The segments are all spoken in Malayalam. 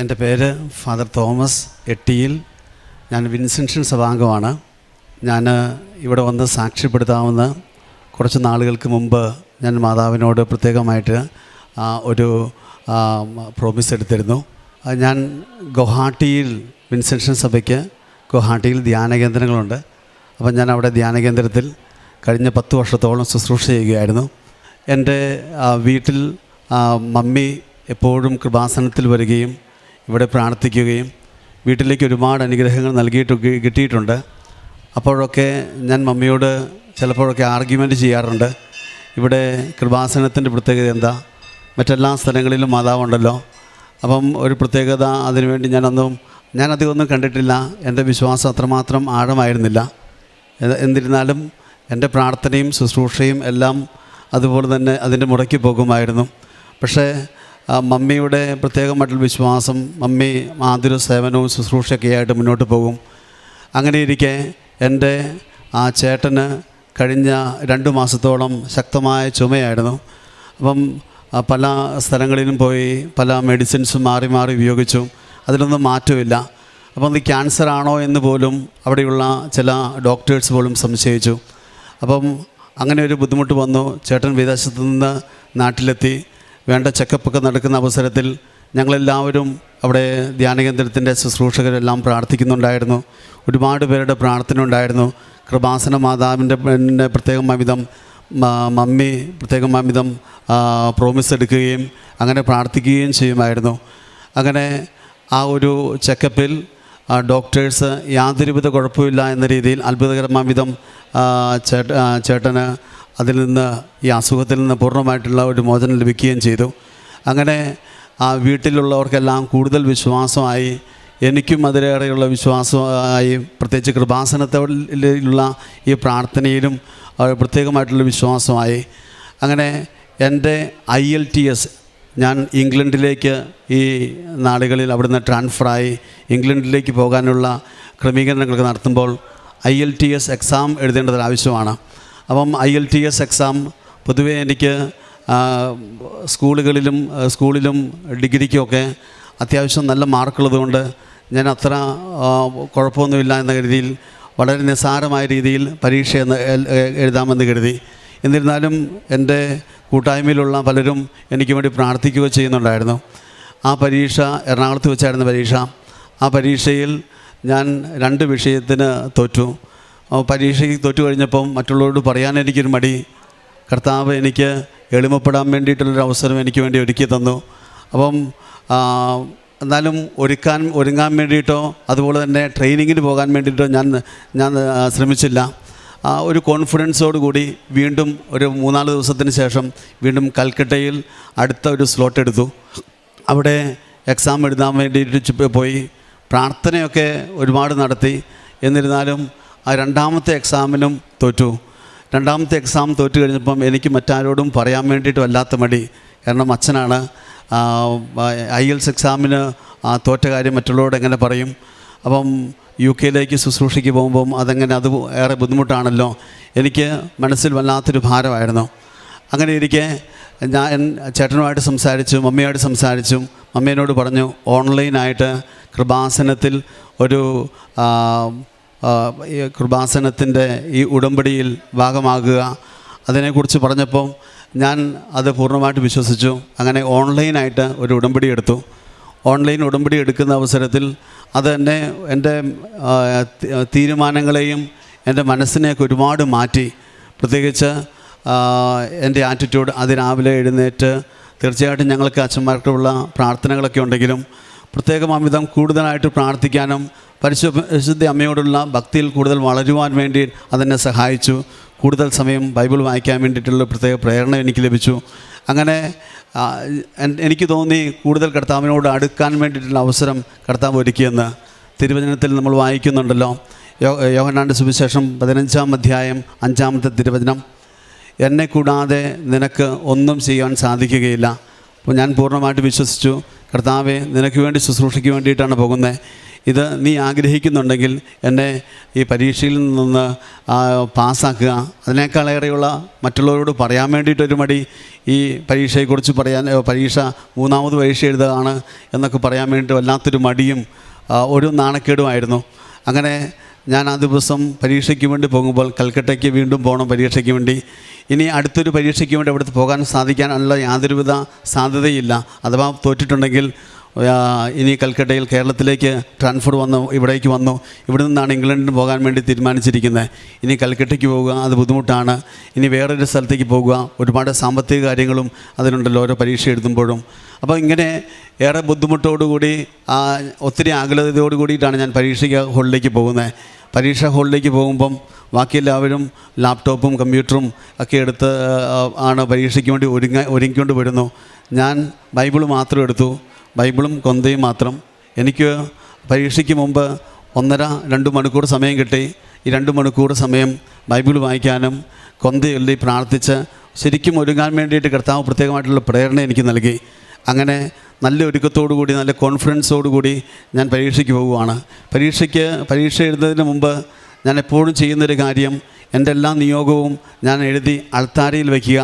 എൻ്റെ പേര് ഫാദർ തോമസ് എട്ടിയിൽ. ഞാൻ വിൻസെൻഷൻ സഭാംഗമാണ്. ഞാൻ ഇവിടെ വന്ന് സാക്ഷ്യപ്പെടുത്താവുന്ന കുറച്ച് നാളുകൾക്ക് മുമ്പ് ഞാൻ മാതാവിനോട് പ്രത്യേകമായിട്ട് ഒരു പ്രോമിസ് എടുത്തിരുന്നു. ഞാൻ ഗുവാഹട്ടിയിൽ വിൻസെൻഷൻ സഭയ്ക്ക് ഗുവാഹട്ടിയിൽ ധ്യാന കേന്ദ്രങ്ങളുണ്ട്. അപ്പം ഞാൻ അവിടെ ധ്യാന കേന്ദ്രത്തിൽ കഴിഞ്ഞ 10 വർഷത്തോളം ശുശ്രൂഷ ചെയ്യുകയായിരുന്നു. എൻ്റെ വീട്ടിൽ മമ്മി എപ്പോഴും കൃപാസനത്തിൽ വരികയും ഇവിടെ പ്രാർത്ഥിക്കുകയും വീട്ടിലേക്ക് ഒരുപാട് അനുഗ്രഹങ്ങൾ കിട്ടിയിട്ടുണ്ട്. അപ്പോഴൊക്കെ ഞാൻ മമ്മിയോട് ചിലപ്പോഴൊക്കെ ആർഗ്യുമെൻറ്റ് ചെയ്യാറുണ്ട്. ഇവിടെ കൃപാസനത്തിൻ്റെ പ്രത്യേകത എന്താ? മറ്റെല്ലാ സ്ഥലങ്ങളിലും മാതാവുണ്ടല്ലോ. അപ്പം ഒരു പ്രത്യേകത അതിനുവേണ്ടി ഞാനധികമൊന്നും കണ്ടിട്ടില്ല. എൻ്റെ വിശ്വാസം അത്രമാത്രം ആഴമായിരുന്നില്ല. എന്നിരുന്നാലും എൻ്റെ പ്രാർത്ഥനയും ശുശ്രൂഷയും എല്ലാം അതുപോലെ തന്നെ അതിൻ്റെ മുറയ്ക്ക് പോകുമായിരുന്നു. പക്ഷേ മമ്മിയുടെ പ്രത്യേകമായിട്ടുള്ള വിശ്വാസം, മമ്മി മാതൃ സേവനവും ശുശ്രൂഷയൊക്കെ ആയിട്ട് മുന്നോട്ട് പോകും. അങ്ങനെ ഇരിക്കെ എൻ്റെ ചേട്ടന് കഴിഞ്ഞ 2 മാസത്തോളം ശക്തമായ ചുമയായിരുന്നു. അപ്പം പല സ്ഥലങ്ങളിലും പോയി പല മെഡിസിൻസും മാറി മാറി ഉപയോഗിച്ചു. അതിലൊന്നും മാറ്റമില്ല. അപ്പം അത് ക്യാൻസർ ആണോ എന്ന് പോലും അവിടെയുള്ള ചില ഡോക്ടേഴ്സ് പോലും സംശയിച്ചു. അപ്പം അങ്ങനെ ഒരു ബുദ്ധിമുട്ട് വന്നു. ചേട്ടൻ വിദേശത്ത് നിന്ന് നാട്ടിലെത്തി. വേണ്ട ചെക്കപ്പൊക്കെ നടക്കുന്ന അവസരത്തിൽ ഞങ്ങളെല്ലാവരും അവിടെ ധ്യാനകേന്ദ്രത്തിൻ്റെ ശുശ്രൂഷകരെല്ലാം പ്രാർത്ഥിക്കുന്നുണ്ടായിരുന്നു. ഒരുപാട് പേരുടെ പ്രാർത്ഥന ഉണ്ടായിരുന്നു. കൃപാസന മാതാവിൻ്റെ പ്രത്യേകമാവിധം മമ്മി പ്രത്യേകമാവിധം പ്രോമിസ് എടുക്കുകയും അങ്ങനെ പ്രാർത്ഥിക്കുകയും ചെയ്യുമായിരുന്നു. അങ്ങനെ ആ ഒരു ചെക്കപ്പിൽ ഡോക്ടേഴ്സ് യാതൊരുവിധ കുഴപ്പമില്ല എന്ന രീതിയിൽ അത്ഭുതകരമാവിധം ചേട്ടന് അതിൽ നിന്ന് ഈ അസുഖത്തിൽ നിന്ന് പൂർണ്ണമായിട്ടുള്ള ഒരു മോചനം ലഭിക്കുകയും ചെയ്തു. അങ്ങനെ ആ വീട്ടിലുള്ളവർക്കെല്ലാം കൂടുതൽ വിശ്വാസമായി, എനിക്കും അതിലേറെയുള്ള വിശ്വാസമായി. പ്രത്യേകിച്ച് കൃപാസനത്തിലുള്ള ഈ പ്രാർത്ഥനയിലും പ്രത്യേകമായിട്ടുള്ള വിശ്വാസമായി. അങ്ങനെ എൻ്റെ IELTS ഞാൻ ഇംഗ്ലണ്ടിലേക്ക് ഈ നാളുകളിൽ അവിടുന്ന് ട്രാൻസ്ഫറായി ഇംഗ്ലണ്ടിലേക്ക് പോകാനുള്ള ക്രമീകരണങ്ങളൊക്കെ നടത്തുമ്പോൾ IELTS എക്സാം എഴുതേണ്ടതൊരാവശ്യമാണ്. അപ്പം IELTS എക്സാം പൊതുവേ എനിക്ക് സ്കൂളിലും ഡിഗ്രിക്കുമൊക്കെ അത്യാവശ്യം നല്ല മാർക്കുള്ളതുകൊണ്ട് ഞാൻ അത്ര കുഴപ്പമൊന്നുമില്ല എന്ന രീതിയിൽ വളരെ നിസ്സാരമായ രീതിയിൽ പരീക്ഷ എഴുതാമെന്ന് കരുതി. എന്നിരുന്നാലും എൻ്റെ കൂട്ടായ്മയിലുള്ള പലരും എനിക്ക് വേണ്ടി പ്രാർത്ഥിക്കുകയോ ചെയ്യുന്നുണ്ടായിരുന്നു. ആ പരീക്ഷ എറണാകുളത്ത് വെച്ചായിരുന്നു പരീക്ഷ. ആ പരീക്ഷയിൽ ഞാൻ 2 വിഷയത്തിന് തോറ്റു. പരീക്ഷയ്ക്ക് തോറ്റു കഴിഞ്ഞപ്പം മറ്റുള്ളവരോട് പറയാൻ എനിക്കൊരു മടി. കർത്താവ് എനിക്ക് എളിമപ്പെടാൻ വേണ്ടിയിട്ടുള്ളൊരു അവസരം എനിക്ക് വേണ്ടി ഒരുക്കി തന്നു. അപ്പം എന്നാലും ഒരുങ്ങാൻ വേണ്ടിയിട്ടോ അതുപോലെ തന്നെ ട്രെയിനിങ്ങിന് പോകാൻ വേണ്ടിയിട്ടോ ഞാൻ ശ്രമിച്ചില്ല. ഒരു കോൺഫിഡൻസോട് കൂടി വീണ്ടും ഒരു 3-4 ദിവസത്തിന് ശേഷം വീണ്ടും കൽക്കട്ടയിൽ അടുത്ത ഒരു സ്ലോട്ട് എടുത്തു. അവിടെ എക്സാം എഴുതാൻ വേണ്ടിയിട്ട് പോയി. പ്രാർത്ഥനയൊക്കെ ഒരുപാട് നടത്തി. എന്നിരുന്നാലും ആ 2ാമത്തെ എക്സാമിനും തോറ്റു. 2ാമത്തെ എക്സാം തോറ്റു കഴിഞ്ഞപ്പം എനിക്ക് മറ്റാരോടും പറയാൻ വേണ്ടിയിട്ട് വല്ലാത്ത മടി. കാരണം അച്ഛനാണ്. IELTS എക്സാമിന് തോറ്റ കാര്യം മറ്റുള്ളവരോട് എങ്ങനെ പറയും? അപ്പം UK ശുശ്രൂഷയ്ക്ക് പോകുമ്പം അത് ഏറെ ബുദ്ധിമുട്ടാണല്ലോ. എനിക്ക് മനസ്സിൽ വല്ലാത്തൊരു ഭാരമായിരുന്നു. അങ്ങനെ ഇരിക്കെ ഞാൻ ചേട്ടനുമായിട്ട് സംസാരിച്ചു, മമ്മിയായിട്ട് സംസാരിച്ചു. മമ്മിയോട് പറഞ്ഞു ഓൺലൈനായിട്ട് കൃപാസനത്തിൽ ഒരു കൃപാസനത്തിൻ്റെ ഈ ഉടമ്പടിയിൽ ഭാഗമാകുക. അതിനെക്കുറിച്ച് പറഞ്ഞപ്പോൾ ഞാൻ അത് പൂർണ്ണമായിട്ട് വിശ്വസിച്ചു. അങ്ങനെ ഓൺലൈനായിട്ട് ഒരു ഉടമ്പടി എടുത്തു. ഓൺലൈൻ ഉടമ്പടി എടുക്കുന്ന അവസരത്തിൽ അത് തന്നെ എൻ്റെ തീരുമാനങ്ങളെയും എൻ്റെ മനസ്സിനെയൊക്കെ ഒരുപാട് മാറ്റി. പ്രത്യേകിച്ച് എൻ്റെ ആറ്റിറ്റ്യൂഡ്. രാവിലെ എഴുന്നേറ്റ് തീർച്ചയായിട്ടും ഞങ്ങൾക്ക് അച്ഛന്മാർക്കുള്ള പ്രാർത്ഥനകളൊക്കെ ഉണ്ടെങ്കിലും പ്രത്യേകം കൂടുതലായിട്ട് പ്രാർത്ഥിക്കാനും പരിശുദ്ധ അമ്മയോടുള്ള ഭക്തിയിൽ കൂടുതൽ വളരുവാൻ വേണ്ടി അതെന്നെ സഹായിച്ചു. കൂടുതൽ സമയം ബൈബിൾ വായിക്കാൻ വേണ്ടിയിട്ടുള്ള പ്രത്യേക പ്രേരണ എനിക്ക് ലഭിച്ചു. അങ്ങനെ എനിക്ക് തോന്നി കൂടുതൽ കർത്താവിനോട് അടുക്കാൻ വേണ്ടിയിട്ടുള്ള അവസരം കർത്താവ് ഒരുക്കിയെന്ന്. തിരുവചനത്തിൽ നമ്മൾ വായിക്കുന്നുണ്ടല്ലോ. യോഹന്നാന്റെ സുവിശേഷം 15-ാം അധ്യായം 5-ാമത്തെ തിരുവചനം, എന്നെ കൂടാതെ നിനക്ക് ഒന്നും ചെയ്യാൻ സാധിക്കുകയില്ല. അപ്പോൾ ഞാൻ പൂർണ്ണമായിട്ട് വിശ്വസിച്ചു. കർത്താവെ, നിനക്ക് വേണ്ടി ശുശ്രൂഷയ്ക്ക് വേണ്ടിയിട്ടാണ് പോകുന്നത്. ഇത് നീ ആഗ്രഹിക്കുന്നുണ്ടെങ്കിൽ എന്നെ ഈ പരീക്ഷയിൽ നിന്ന് പാസ്സാക്കുക. അതിനേക്കാളേറെയുള്ള മറ്റുള്ളവരോട് പറയാൻ വേണ്ടിയിട്ടൊരു മടി, ഈ പരീക്ഷയെക്കുറിച്ച് പറയാൻ, പരീക്ഷ 3ാമത് പരീക്ഷ എഴുതുകയാണ് എന്നൊക്കെ പറയാൻ വേണ്ടിയിട്ട് വല്ലാത്തൊരു മടിയും ഒരു നാണക്കേടുമായിരുന്നു. അങ്ങനെ ഞാൻ ആ ദിവസം പരീക്ഷയ്ക്ക് വേണ്ടി പോകുമ്പോൾ കൽക്കട്ടയ്ക്ക് വീണ്ടും പോകണം പരീക്ഷയ്ക്ക് വേണ്ടി. ഇനി അടുത്തൊരു പരീക്ഷയ്ക്ക് വേണ്ടി അവിടുത്തെ പോകാൻ സാധിക്കാനുള്ള യാതൊരുവിധ സാധ്യതയില്ല. അഥവാ തോറ്റിട്ടുണ്ടെങ്കിൽ ഇനി കൽക്കട്ടയിൽ കേരളത്തിലേക്ക് ട്രാൻസ്ഫർ വന്നു, ഇവിടേക്ക് വന്നു. ഇവിടെ നിന്നാണ് ഇംഗ്ലണ്ടിന് പോകാൻ വേണ്ടി തീരുമാനിച്ചിരിക്കുന്നത്. ഇനി കൽക്കട്ടയ്ക്ക് പോവുക അത് ബുദ്ധിമുട്ടാണ്. ഇനി വേറൊരു സ്ഥലത്തേക്ക് പോകുക, ഒരുപാട് സാമ്പത്തിക കാര്യങ്ങളും അതിനുണ്ടല്ലോ ഓരോ പരീക്ഷ എഴുതുമ്പോഴും. അപ്പോൾ ഇങ്ങനെ ഏറെ ബുദ്ധിമുട്ടോടുകൂടി ഒത്തിരി ആകുലതയോടു കൂടിയിട്ടാണ് ഞാൻ പരീക്ഷ ഹാളിലേക്ക് പോകുന്നത്. പരീക്ഷാ ഹാളിലേക്ക് പോകുമ്പം ബാക്കി എല്ലാവരും ലാപ്ടോപ്പും കമ്പ്യൂട്ടറും ഒക്കെ എടുത്ത് ആണ് പരീക്ഷയ്ക്ക് വേണ്ടി ഒരുങ്ങിക്കൊണ്ട് വരുന്നു. ഞാൻ ബൈബിൾ മാത്രം എടുത്തു, ബൈബിളും കൊന്തയും മാത്രം. എനിക്ക് പരീക്ഷയ്ക്ക് മുമ്പ് 1.5-2 മണിക്കൂർ സമയം കിട്ടി. ഈ 2 മണിക്കൂർ സമയം ബൈബിൾ വായിക്കാനും കൊന്ത ചൊല്ലി പ്രാർത്ഥിച്ച് ശരിക്കും ഒരുങ്ങാൻ വേണ്ടിയിട്ട് കർത്താവ് പ്രത്യേകമായിട്ടുള്ള പ്രേരണ എനിക്ക് നൽകി. അങ്ങനെ നല്ല ഒരുക്കത്തോടുകൂടി, നല്ല കോൺഫിഡൻസോടുകൂടി ഞാൻ പരീക്ഷയ്ക്ക് പോവുകയാണ്. പരീക്ഷ എഴുതുന്നതിന് മുമ്പ് ഞാൻ എപ്പോഴും ചെയ്യുന്നൊരു കാര്യം, എൻ്റെ എല്ലാ നിയോഗവും ഞാൻ എഴുതി അൾത്താരയിൽ വയ്ക്കുക.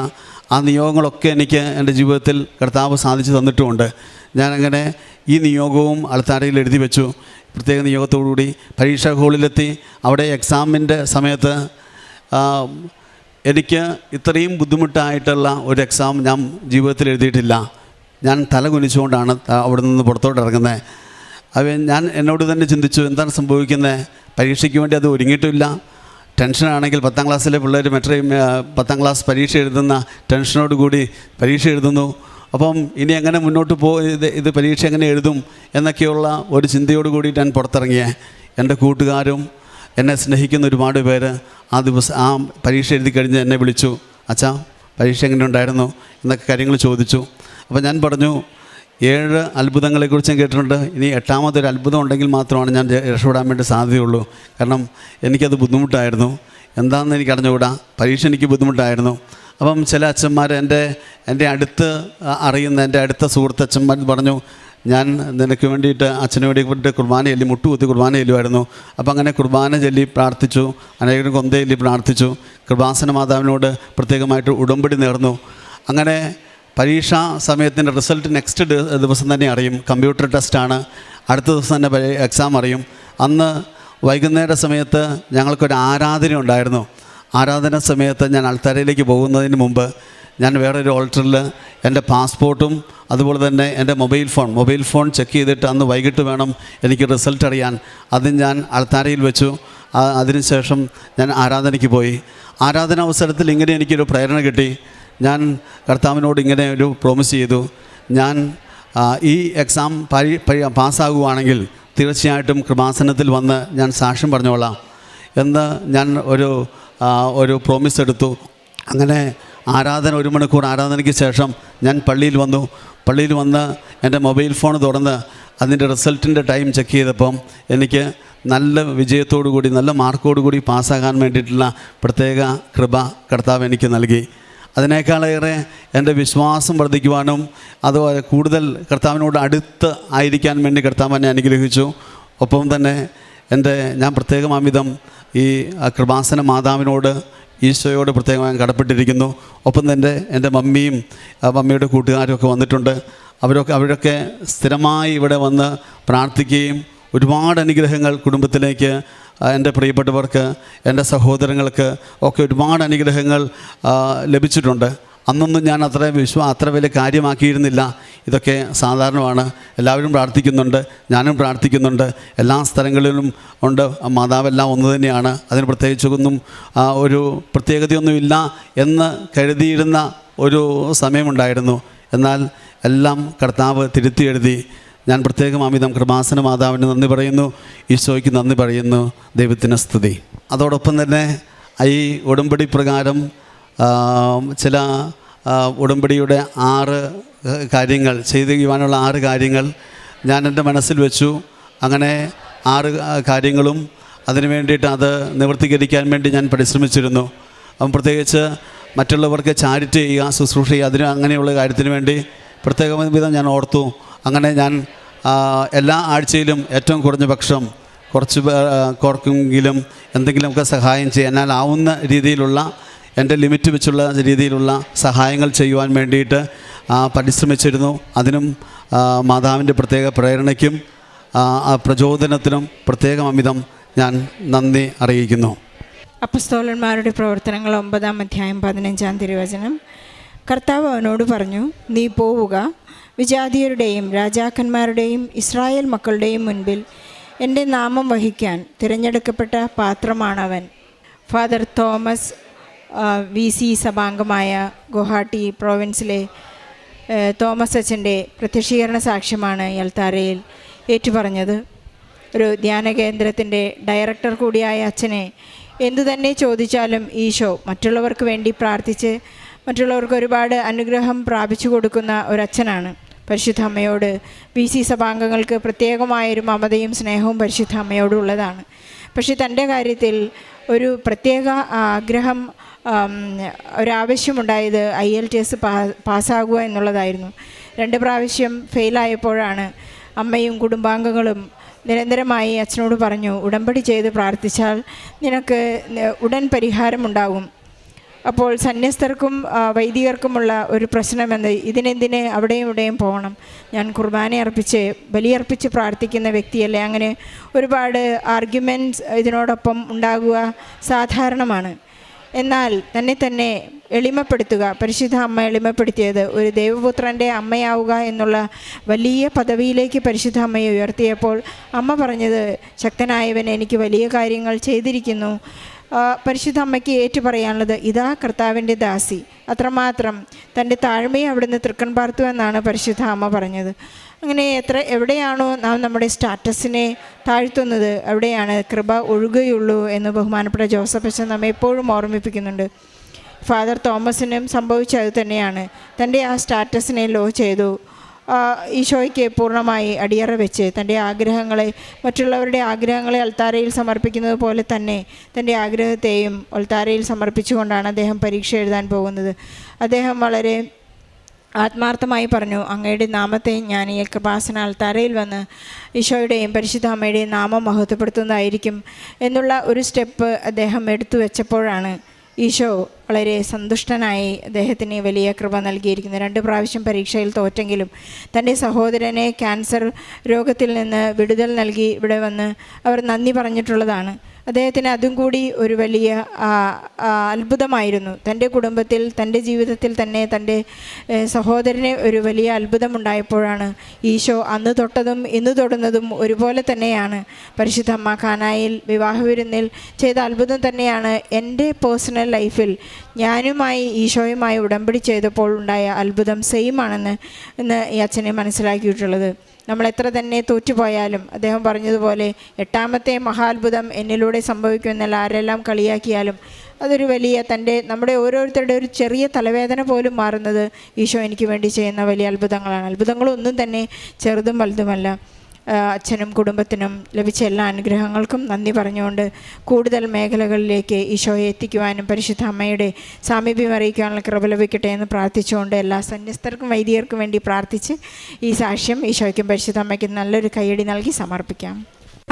ആ നിയോഗങ്ങളൊക്കെ എനിക്ക് എൻ്റെ ജീവിതത്തിൽ കർത്താവ് സാധിച്ചു തന്നിട്ടുമുണ്ട്. ഞാനങ്ങനെ ഈ നിയോഗവും അൾത്താരയിൽ എഴുതി വെച്ചു. പ്രത്യേക നിയോഗത്തോടുകൂടി പരീക്ഷാ ഹാളിലെത്തി. അവിടെ എക്സാമിൻ്റെ സമയത്ത് എനിക്ക് ഇത്രയും ബുദ്ധിമുട്ടായിട്ടുള്ള ഒരു എക്സാം ഞാൻ ജീവിതത്തിൽ എഴുതിയിട്ടില്ല. ഞാൻ തല കുനിച്ചുകൊണ്ടാണ് അവിടെ നിന്ന് പുറത്തോട്ട് ഇറങ്ങുന്നത്. ഞാൻ എന്നോട് തന്നെ ചിന്തിച്ചു, എന്താണ് സംഭവിക്കുന്നത്? പരീക്ഷയ്ക്ക് വേണ്ടി അത് ഒരുങ്ങിയിട്ടില്ല. ടെൻഷനാണെങ്കിൽ 10ാം ക്ലാസ്സിലെ പിള്ളേർ 10ാം ക്ലാസ് പരീക്ഷ എഴുതുന്ന ടെൻഷനോട് കൂടി പരീക്ഷ എഴുതുന്നു. അപ്പം ഇനി എങ്ങനെ മുന്നോട്ട് ഇത് പരീക്ഷ എങ്ങനെ എഴുതും എന്നൊക്കെയുള്ള ഒരു ചിന്തയോട് കൂടിയിട്ട് ഞാൻ പുറത്തിറങ്ങിയേ. എൻ്റെ കൂട്ടുകാരും എന്നെ സ്നേഹിക്കുന്ന ഒരുപാട് പേര് ആ പരീക്ഷ എഴുതി കഴിഞ്ഞ് എന്നെ വിളിച്ചു. അച്ഛാ, പരീക്ഷ എങ്ങനെ ഉണ്ടായിരുന്നു എന്നൊക്കെ കാര്യങ്ങൾ ചോദിച്ചു. അപ്പോൾ ഞാൻ പറഞ്ഞു, 7 അത്ഭുതങ്ങളെക്കുറിച്ച് ഞാൻ കേട്ടിട്ടുണ്ട്. ഇനി 8ാമതൊരു അത്ഭുതം ഉണ്ടെങ്കിൽ മാത്രമാണ് ഞാൻ രക്ഷപ്പെടാൻ വേണ്ടി സാധ്യതയുള്ളൂ. കാരണം എനിക്കത് ബുദ്ധിമുട്ടായിരുന്നു. എന്താണെന്ന് എനിക്ക് അറിഞ്ഞുകൂടാ. പരീക്ഷ എനിക്ക് ബുദ്ധിമുട്ടായിരുന്നു. അപ്പം ചില അച്ഛന്മാർ എൻ്റെ അടുത്ത് അറിയുന്ന എൻ്റെ അടുത്ത സുഹൃത്ത് അച്ഛന്മാർ പറഞ്ഞു, ഞാൻ നിനക്ക് വേണ്ടിയിട്ട് അച്ഛന് വേണ്ടിയിട്ട് കുർബാന ചൊല്ലി, മുട്ടുകുത്തി കുർബാന ചൊല്ലുമായിരുന്നു. അപ്പം അങ്ങനെ കുർബാന ചൊല്ലി പ്രാർത്ഥിച്ചു, അനേകം കൊന്ത ചൊല്ലി പ്രാർത്ഥിച്ചു. കൃപാസന മാതാവിനോട് പ്രത്യേകമായിട്ട് ഉടമ്പടി നേർന്നു. അങ്ങനെ പരീക്ഷാ സമയത്തിൻ്റെ റിസൾട്ട് നെക്സ്റ്റ് ദിവസം തന്നെ അറിയും. കമ്പ്യൂട്ടർ ടെസ്റ്റാണ്. അടുത്ത ദിവസം തന്നെ എക്സാം അറിയും. അന്ന് വൈകുന്നേര സമയത്ത് ഞങ്ങൾക്കൊരു ആരാധന ഉണ്ടായിരുന്നു. ആരാധന സമയത്ത് ഞാൻ അൾത്താരയിലേക്ക് പോകുന്നതിന് മുമ്പ് ഞാൻ വേറൊരു ഓൾട്ടറിൽ എൻ്റെ പാസ്പോർട്ടും അതുപോലെ തന്നെ എൻ്റെ മൊബൈൽ ഫോൺ ചെക്ക് ചെയ്തിട്ട് അന്ന് വൈകിട്ട് വേണം എനിക്ക് റിസൾട്ട് അറിയാൻ. അത് ഞാൻ അൾത്താരയിൽ വെച്ചു. അതിനുശേഷം ഞാൻ ആരാധനയ്ക്ക് പോയി. ആരാധന അവസരത്തിൽ ഇങ്ങനെ എനിക്കൊരു പ്രേരണ കിട്ടി. ഞാൻ കർത്താവിനോട് ഇങ്ങനെ ഒരു പ്രോമിസ് ചെയ്തു, ഞാൻ ഈ എക്സാം പാസ്സാകുവാണെങ്കിൽ തീർച്ചയായിട്ടും കൃപാസനത്തിൽ വന്ന് ഞാൻ സാക്ഷ്യം പറഞ്ഞോളാം എന്ന് ഞാൻ ഒരു പ്രോമിസ് എടുത്തു. അങ്ങനെ 1 മണിക്കൂർ ആരാധനയ്ക്ക് ശേഷം ഞാൻ പള്ളിയിൽ വന്ന് എൻ്റെ മൊബൈൽ ഫോൺ തുറന്ന് അതിൻ്റെ റിസൾട്ടിൻ്റെ ടൈം ചെക്ക് ചെയ്തപ്പം എനിക്ക് നല്ല വിജയത്തോടുകൂടി, നല്ല മാർക്കോടുകൂടി പാസ്സാകാൻ വേണ്ടിയിട്ടുള്ള പ്രത്യേക കൃപ കർത്താവ് എനിക്ക് നൽകി. അതിനേക്കാളേറെ എൻ്റെ വിശ്വാസം വർദ്ധിക്കുവാനും അതുപോലെ കൂടുതൽ കർത്താവിനോട് അടുത്ത് ആയിരിക്കാൻ വേണ്ടി കർത്താവ് എന്നെ അനുഗ്രഹിച്ചു. ഒപ്പം തന്നെ ഞാൻ പ്രത്യേകം അമിതം ഈ കൃപാസന മാതാവിനോട്, ഈശോയോട് പ്രത്യേകമായി കടപ്പെട്ടിരിക്കുന്നു. ഒപ്പം തന്നെ എൻ്റെ മമ്മിയുടെ കൂട്ടുകാരും ഒക്കെ വന്നിട്ടുണ്ട്. അവരൊക്കെ സ്ഥിരമായി ഇവിടെ വന്ന് പ്രാർത്ഥിക്കുകയും ഒരുപാട് അനുഗ്രഹങ്ങൾ കുടുംബത്തിലേക്ക്, എൻ്റെ പ്രിയപ്പെട്ടവർക്ക്, എൻ്റെ സഹോദരങ്ങൾക്ക് ഒക്കെ ഒരുപാട് അനുഗ്രഹങ്ങൾ ലഭിച്ചിട്ടുണ്ട്. അന്നൊന്നും ഞാൻ അത്ര വലിയ കാര്യമാക്കിയിരുന്നില്ല. ഇതൊക്കെ സാധാരണമാണ്. എല്ലാവരും പ്രാർത്ഥിക്കുന്നുണ്ട്, ഞാനും പ്രാർത്ഥിക്കുന്നുണ്ട്. എല്ലാ സ്ഥലങ്ങളിലും ഉണ്ട്. മാതാവെല്ലാം ഒന്ന് തന്നെയാണ്. അതിന് പ്രത്യേകിച്ചൊന്നും ഒരു പ്രത്യേകതയൊന്നുമില്ല എന്ന് കരുതിയിരുന്ന ഒരു സമയമുണ്ടായിരുന്നു. എന്നാൽ എല്ലാം കർത്താവ് തിരുത്തി എഴുതി. ഞാൻ പ്രത്യേകം അമിതം കൃപാസന മാതാവിന് നന്ദി പറയുന്നു, ഈശോയ്ക്ക് നന്ദി പറയുന്നു. ദൈവത്തിന് സ്തുതി. അതോടൊപ്പം തന്നെ ഈ ഉടമ്പടി പ്രകാരം ചില ഉടമ്പടിയുടെ 6 കാര്യങ്ങൾ ചെയ്തു ചെയ്യുവാനുള്ള 6 കാര്യങ്ങൾ ഞാൻ എൻ്റെ മനസ്സിൽ വെച്ചു. അങ്ങനെ 6 കാര്യങ്ങളും അതിനു വേണ്ടിയിട്ട് അത് നിവർത്തീകരിക്കാൻ വേണ്ടി ഞാൻ പരിശ്രമിച്ചിരുന്നു. അപ്പം പ്രത്യേകിച്ച് മറ്റുള്ളവർക്ക് ചാരിറ്റി ചെയ്യുക, ശുശ്രൂഷ ചെയ്യുക, അങ്ങനെയുള്ള കാര്യത്തിന് വേണ്ടി പ്രത്യേകം വിധം ഞാൻ ഓർത്തു. അങ്ങനെ ഞാൻ എല്ലാ ആഴ്ചയിലും ഏറ്റവും കുറഞ്ഞ പക്ഷം കുറച്ച് പേർക്കെങ്കിലും എന്തെങ്കിലുമൊക്കെ സഹായം ചെയ്യാൻ ആവുന്ന രീതിയിലുള്ള എൻ്റെ ലിമിറ്റ് വെച്ചുള്ള രീതിയിലുള്ള സഹായങ്ങൾ ചെയ്യുവാൻ വേണ്ടിയിട്ട് പരിശ്രമിച്ചിരുന്നു. അതിനും മാതാവിൻ്റെ പ്രത്യേക പ്രേരണയ്ക്കും പ്രചോദനത്തിനും പ്രത്യേകം അമിതം ഞാൻ നന്ദി അറിയിക്കുന്നു. അപ്പസ്തോലന്മാരുടെ പ്രവർത്തനങ്ങൾ 9-ാം അധ്യായം 15-ാം തിരുവചനം. കർത്താവ് അവനോട് പറഞ്ഞു, നീ പോവുക, വിജാതിയരുടെയും രാജാക്കന്മാരുടെയും ഇസ്രായേൽ മക്കളുടെയും മുൻപിൽ എൻ്റെ നാമം വഹിക്കാൻ തിരഞ്ഞെടുക്കപ്പെട്ട പാത്രമാണവൻ. ഫാദർ തോമസ് VC സഭാംഗമായ ഗുവാഹട്ടി പ്രോവിൻസിലെ തോമസ് അച്ഛൻ്റെ പ്രത്യക്ഷീകരണ സാക്ഷ്യമാണ് അൾത്താരയിൽ ഏറ്റുപറഞ്ഞത്. ഒരു ധ്യാന കേന്ദ്രത്തിൻ്റെ ഡയറക്ടർ കൂടിയായ അച്ഛനെ എന്തു തന്നെ ചോദിച്ചാലും ഈശോ മറ്റുള്ളവർക്ക് വേണ്ടി പ്രാർത്ഥിച്ച് മറ്റുള്ളവർക്ക് ഒരുപാട് അനുഗ്രഹം പ്രാപിച്ചു കൊടുക്കുന്ന ഒരച്ഛനാണ്. പരിശുദ്ധ അമ്മയോട് VC സഭാംഗങ്ങൾക്ക് പ്രത്യേകമായൊരു മമതയും സ്നേഹവും പരിശുദ്ധ അമ്മയോടുള്ളതാണ്. പക്ഷേ തൻ്റെ കാര്യത്തിൽ ഒരു പ്രത്യേക ആഗ്രഹം, ഒരാവശ്യമുണ്ടായത് IELTS പാസ്സാകുക എന്നുള്ളതായിരുന്നു. 2 പ്രാവശ്യം ഫെയിലായപ്പോഴാണ് അമ്മയും കുടുംബാംഗങ്ങളും നിരന്തരമായി അച്ഛനോട് പറഞ്ഞു, ഉടമ്പടി ചെയ്ത് പ്രാർത്ഥിച്ചാൽ നിനക്ക് ഉടൻ പരിഹാരമുണ്ടാകും. അപ്പോൾ സന്യസ്തർക്കും വൈദികർക്കുമുള്ള ഒരു പ്രശ്നമെന്ന്, ഇതിനെന്തിന് അവിടെയും ഇവിടെയും പോകണം, ഞാൻ കുർബാന അർപ്പിച്ച് ബലിയർപ്പിച്ച് പ്രാർത്ഥിക്കുന്ന വ്യക്തിയല്ലേ. അങ്ങനെ ഒരുപാട് ആർഗ്യുമെൻറ്റ്സ് ഇതിനോടൊപ്പം ഉണ്ടാകുക സാധാരണമാണ്. എന്നാൽ തന്നെ എളിമപ്പെടുത്തുക, പരിശുദ്ധ അമ്മ എളിമപ്പെടുത്തിയത് ഒരു ദൈവപുത്രൻ്റെ അമ്മയാവുക എന്നുള്ള വലിയ പദവിയിലേക്ക് പരിശുദ്ധ അമ്മയെ ഉയർത്തിയപ്പോൾ അമ്മ പറഞ്ഞത്, ശക്തനായവൻ എനിക്ക് വലിയ കാര്യങ്ങൾ ചെയ്തിരിക്കുന്നു. പരിശുദ്ധ അമ്മയ്ക്ക് ഏറ്റുപറയാനുള്ളത്, ഇതാ കർത്താവിൻ്റെ ദാസി. അത്രമാത്രം തൻ്റെ താഴ്മയെ അവിടുന്ന് തൃക്കൺ പാർത്തു എന്നാണ് പരിശുദ്ധ അമ്മ പറഞ്ഞത്. അങ്ങനെ എവിടെയാണോ നാം നമ്മുടെ സ്റ്റാറ്റസിനെ താഴ്ത്തുന്നത് അവിടെയാണ് കൃപ ഒഴുകുകയുള്ളൂ എന്ന് ബഹുമാനപ്പെട്ട ജോസഫ് അച്ഛൻ നമ്മെ എപ്പോഴും ഓർമ്മിപ്പിക്കുന്നുണ്ട്. ഫാദർ തോമസിനും സംഭവിച്ചത് തന്നെയാണ്. തൻ്റെ ആ സ്റ്റാറ്റസിനെ ലോ ചെയ്തു. ഈശോയ്ക്ക് പൂർണ്ണമായി അടിയറ വെച്ച് തൻ്റെ ആഗ്രഹങ്ങളെ, മറ്റുള്ളവരുടെ ആഗ്രഹങ്ങളെ അൾത്താരയിൽ സമർപ്പിക്കുന്നത് പോലെ തന്നെ തൻ്റെ ആഗ്രഹത്തെയും അൾത്താരയിൽ സമർപ്പിച്ചുകൊണ്ടാണ് അദ്ദേഹം പരീക്ഷ എഴുതാൻ പോകുന്നത്. അദ്ദേഹം വളരെ ആത്മാർത്ഥമായി പറഞ്ഞു, അങ്ങയുടെ നാമത്തെ ഞാൻ ഈ കൃപാസന അൾത്താരയിൽ വന്ന് ഈശോയുടെയും പരിശുദ്ധ അമ്മയുടെയും നാമം മഹത്വപ്പെടുത്തുന്നതായിരിക്കും എന്നുള്ള ഒരു സ്റ്റെപ്പ് അദ്ദേഹം എടുത്തു വെച്ചപ്പോഴാണ് ഈശോ വളരെ സന്തുഷ്ടനായി അദ്ദേഹത്തിന് വലിയ കൃപ നൽകിയിരിക്കുന്നു. 2 പ്രാവശ്യം പരീക്ഷയിൽ തോറ്റെങ്കിലും തൻ്റെ സഹോദരനെ ക്യാൻസർ രോഗത്തിൽ നിന്ന് വിടുതൽ നൽകി ഇവിടെ വന്ന് അവർ നന്ദി പറഞ്ഞിട്ടുള്ളതാണ്. അദ്ദേഹത്തിന് അതും കൂടി ഒരു വലിയ അത്ഭുതമായിരുന്നു. തൻ്റെ കുടുംബത്തിൽ, തൻ്റെ ജീവിതത്തിൽ തന്നെ തൻ്റെ സഹോദരന് ഒരു വലിയ അത്ഭുതമുണ്ടായപ്പോഴാണ് ഈശോ അന്ന് തൊട്ടതും ഇന്ന് തൊടുന്നതും ഒരുപോലെ തന്നെയാണ്. പരിശുദ്ധ അമ്മ കാനായിൽ വിവാഹവിരുന്നിൽ ചെയ്ത അത്ഭുതം തന്നെയാണ് എൻ്റെ പേഴ്സണൽ ലൈഫിൽ ഞാനുമായി ഈശോയുമായി ഉടമ്പടി ചെയ്തപ്പോൾ ഉണ്ടായ അത്ഭുതം സെയിം ആണെന്ന് ഈ അച്ഛനെ മനസ്സിലാക്കിയിട്ടുള്ളത്. നമ്മൾ എത്ര തന്നെ തോറ്റുപോയാലും അദ്ദേഹം പറഞ്ഞതുപോലെ 8ാമത്തെ മഹാത്ഭുതം എന്നിലൂടെ സംഭവിക്കുമെന്നല്ല ആരെല്ലാം കളിയാക്കിയാലും അതൊരു വലിയ നമ്മുടെ ഓരോരുത്തരുടെ ഒരു ചെറിയ തലവേദന പോലും മാറുന്നത് ഈശോ എനിക്ക് വേണ്ടി ചെയ്യുന്ന വലിയ അത്ഭുതങ്ങളാണ്. അത്ഭുതങ്ങളൊന്നും തന്നെ ചെറുതും വലുതുമല്ല. അച്ഛനും കുടുംബത്തിനും ലഭിച്ച എല്ലാ അനുഗ്രഹങ്ങൾക്കും നന്ദി പറഞ്ഞുകൊണ്ട് കൂടുതൽ മേഖലകളിലേക്ക് ഈശോയെ എത്തിക്കുവാനും പരിശുദ്ധ അമ്മയുടെ സാമീപ്യം അറിയിക്കാനുള്ള കൃപ ലഭിക്കട്ടെ എന്ന് പ്രാർത്ഥിച്ചുകൊണ്ട് എല്ലാ സന്യസ്തർക്കും വൈദികർക്കും വേണ്ടി പ്രാർത്ഥിച്ച് ഈ സാക്ഷ്യം ഈശോയ്ക്കും പരിശുദ്ധ അമ്മയ്ക്കും നല്ലൊരു കൈയടി നൽകി സമർപ്പിക്കാം.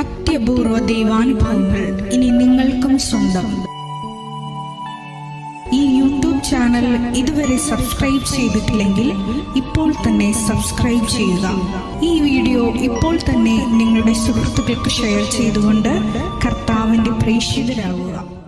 അത്യപൂർവ ദൈവാനുഭവങ്ങൾ ഇനി നിങ്ങൾക്കും സ്വന്തം. ഈ യൂട്യൂബ് ചാനൽ ഇതുവരെ സബ്സ്ക്രൈബ് ചെയ്തിട്ടില്ലെങ്കിൽ ഇപ്പോൾ തന്നെ സബ്സ്ക്രൈബ് ചെയ്യുക. ഈ വീഡിയോ ഇപ്പോൾ തന്നെ നിങ്ങളുടെ സുഹൃത്തുക്കൾക്ക് ഷെയർ ചെയ്തുകൊണ്ട് കർത്താവിൻ്റെ പ്രേക്ഷിതരാകുക.